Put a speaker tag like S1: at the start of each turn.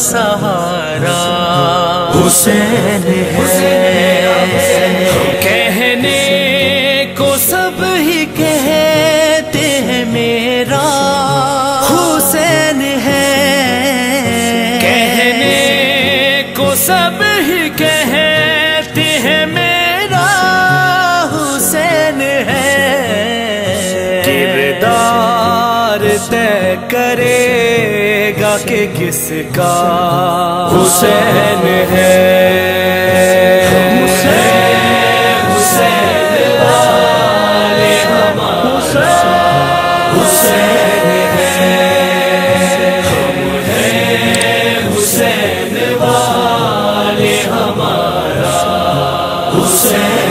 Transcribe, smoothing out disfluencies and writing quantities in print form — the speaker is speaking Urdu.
S1: سہارا حسین ہے، کہنے کو سب ہی کہتے ہیں میرا حسین ہے، کہنے کو سب ہی کہتے ہیں میرا حسین ہے، کردار طے کرے گا کہ کس کا حسین ہے، حسین